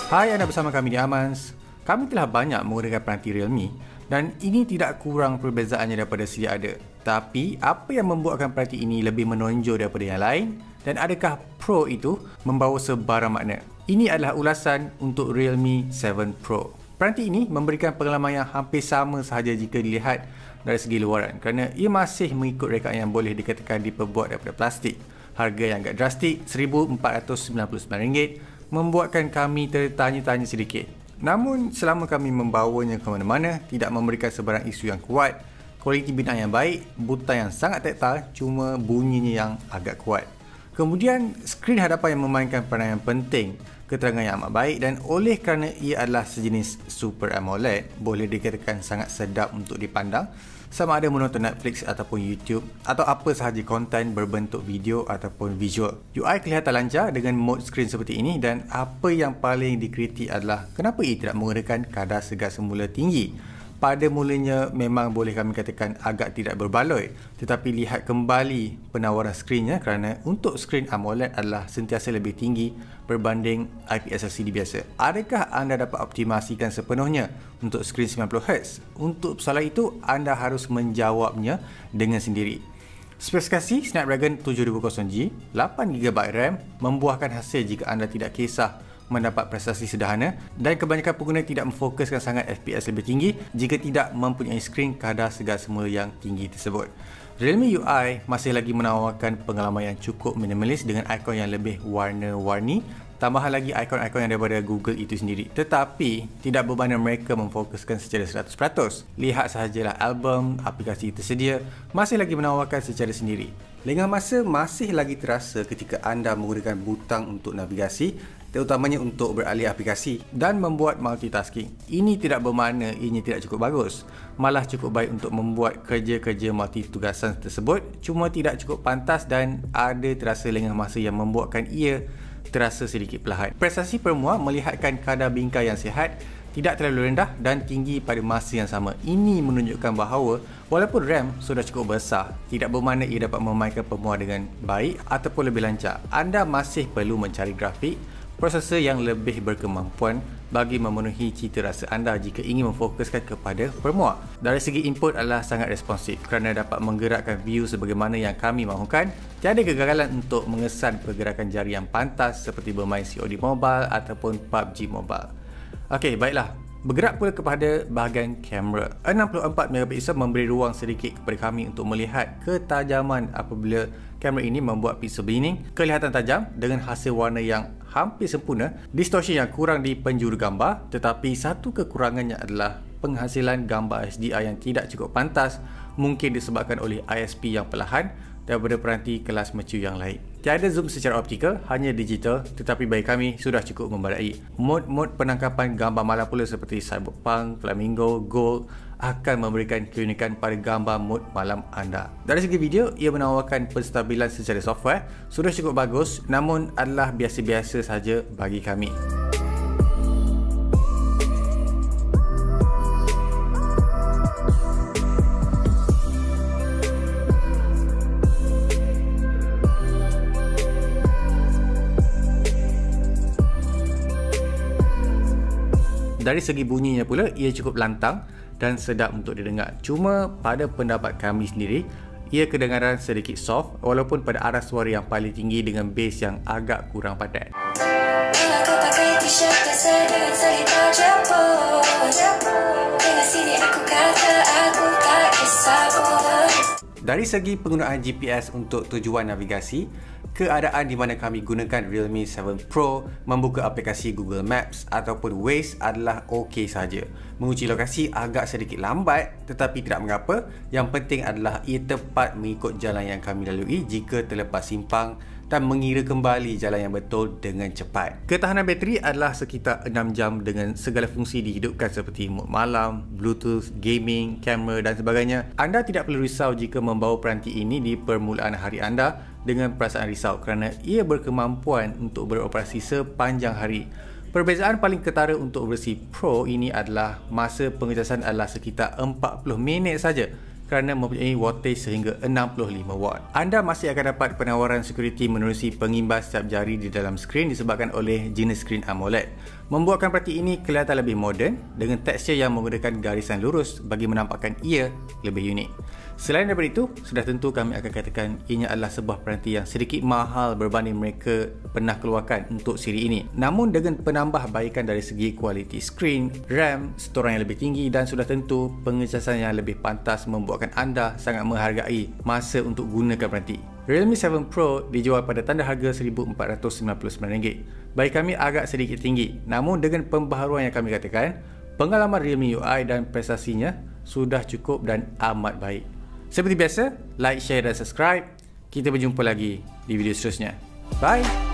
Hai, anda bersama kami di Amans. Kami telah banyak menggunakan peranti Realme dan ini tidak kurang perbezaannya daripada sedia ada. Tapi, apa yang membuatkan peranti ini lebih menonjol daripada yang lain? Dan adakah Pro itu membawa sebarang makna? Ini adalah ulasan untuk Realme 7 Pro. Peranti ini memberikan pengalaman yang hampir sama sahaja jika dilihat dari segi luaran kerana ia masih mengikut reka yang boleh dikatakan diperbuat daripada plastik. Harga yang agak drastik, RM1,499, membuatkan kami tertanya-tanya sedikit. Namun, selama kami membawanya ke mana-mana, tidak memberikan sebarang isu yang kuat, kualiti bina yang baik, butang yang sangat taktil, cuma bunyinya yang agak kuat. Kemudian, skrin hadapan yang memainkan peranan yang penting, keterangan yang amat baik dan oleh kerana ia adalah sejenis Super AMOLED, boleh dikatakan sangat sedap untuk dipandang sama ada menonton Netflix ataupun YouTube atau apa sahaja konten berbentuk video ataupun visual. UI kelihatan lancar dengan mode skrin seperti ini dan apa yang paling dikritik adalah kenapa ia tidak menggunakan kadar segar semula tinggi. Pada mulanya memang boleh kami katakan agak tidak berbaloi, tetapi lihat kembali penawaran skrinnya kerana untuk skrin AMOLED adalah sentiasa lebih tinggi berbanding IPS LCD biasa. Adakah anda dapat optimasikan sepenuhnya untuk skrin 90Hz? Untuk soalan itu, anda harus menjawabnya dengan sendiri. Spesifikasi Snapdragon 720G, 8GB RAM membuahkan hasil jika anda tidak kisah mendapat prestasi sederhana dan kebanyakan pengguna tidak memfokuskan sangat FPS lebih tinggi jika tidak mempunyai skrin kadar segar semula yang tinggi tersebut. Realme UI masih lagi menawarkan pengalaman yang cukup minimalis dengan ikon yang lebih warna-warni, tambahan lagi ikon-ikon yang daripada Google itu sendiri. Tetapi, tidak bermakna mereka memfokuskan secara 100%. Lihat sahajalah album, aplikasi tersedia, masih lagi menawarkan secara sendiri. Lengah masa masih lagi terasa ketika anda menggunakan butang untuk navigasi, terutamanya untuk beralih aplikasi dan membuat multitasking. Ini tidak bermakna ianya tidak cukup bagus. Malah cukup baik untuk membuat kerja-kerja multitugasan tersebut, cuma tidak cukup pantas dan ada terasa lengah masa yang membuatkan ia terasa sedikit perlahan. Prestasi permua melihatkan kadar bingkai yang sihat, tidak terlalu rendah dan tinggi pada masa yang sama. Ini menunjukkan bahawa walaupun RAM sudah cukup besar, tidak bermakna ia dapat memainkan permua dengan baik ataupun lebih lancar. Anda masih perlu mencari grafik prosesor yang lebih berkemampuan bagi memenuhi cita rasa anda jika ingin memfokuskan kepada permua. Dari segi input adalah sangat responsif kerana dapat menggerakkan view sebagaimana yang kami mahukan. Tiada kegagalan untuk mengesan pergerakan jari yang pantas seperti bermain COD Mobile ataupun PUBG Mobile. Okey, baiklah. Bergerak pula kepada bahagian kamera. 64MP memberi ruang sedikit kepada kami untuk melihat ketajaman apabila kamera ini membuat pixel blending, kelihatan tajam dengan hasil warna yang hampir sempurna, distortion yang kurang di penjuru gambar, tetapi satu kekurangannya adalah penghasilan gambar HDR yang tidak cukup pantas, mungkin disebabkan oleh ISP yang perlahan daripada peranti kelas mature yang lain. Tiada zoom secara optikal, hanya digital, tetapi bagi kami sudah cukup memadai. Mod-mod penangkapan gambar malam pula seperti Cyberpunk, Flamingo, Gold akan memberikan keunikan pada gambar mod malam anda. Dari segi video, ia menawarkan penstabilan secara software, sudah cukup bagus namun adalah biasa-biasa saja bagi kami. Dari segi bunyinya pula, ia cukup lantang dan sedap untuk didengar. Cuma pada pendapat kami sendiri, ia kedengaran sedikit soft walaupun pada arah suara yang paling tinggi dengan bass yang agak kurang padat. Dari segi penggunaan GPS untuk tujuan navigasi, keadaan di mana kami gunakan Realme 7 Pro, membuka aplikasi Google Maps ataupun Waze adalah okey saja. Menguji lokasi agak sedikit lambat tetapi tidak mengapa. Yang penting adalah ia tepat mengikut jalan yang kami lalui jika terlepas simpang dan mengira kembali jalan yang betul dengan cepat. Ketahanan bateri adalah sekitar 6 jam dengan segala fungsi dihidupkan seperti mod malam, Bluetooth, gaming, kamera dan sebagainya. Anda tidak perlu risau jika membawa peranti ini di permulaan hari anda dengan perasaan risau kerana ia berkemampuan untuk beroperasi sepanjang hari. Perbezaan paling ketara untuk versi Pro ini adalah masa pengecasan adalah sekitar 40 minit saja kerana mempunyai wattage sehingga 65 watt. Anda masih akan dapat penawaran security menerusi pengimbas setiap jari di dalam skrin disebabkan oleh jenis skrin AMOLED. Membuatkan parti ini kelihatan lebih moden dengan tekstur yang menggunakan garisan lurus bagi menampakkan ia lebih unik. Selain daripada itu, sudah tentu kami akan katakan ianya adalah sebuah peranti yang sedikit mahal berbanding mereka pernah keluarkan untuk siri ini. Namun dengan penambahbaikan dari segi kualiti skrin, RAM, storan yang lebih tinggi dan sudah tentu pengecasan yang lebih pantas membuatkan anda sangat menghargai masa untuk gunakan peranti. Realme 7 Pro dijual pada tanda harga RM1,499. Bagi kami agak sedikit tinggi, namun dengan pembaharuan yang kami katakan, pengalaman Realme UI dan prestasinya sudah cukup dan amat baik. Seperti biasa, like, share dan subscribe. Kita berjumpa lagi di video seterusnya. Bye!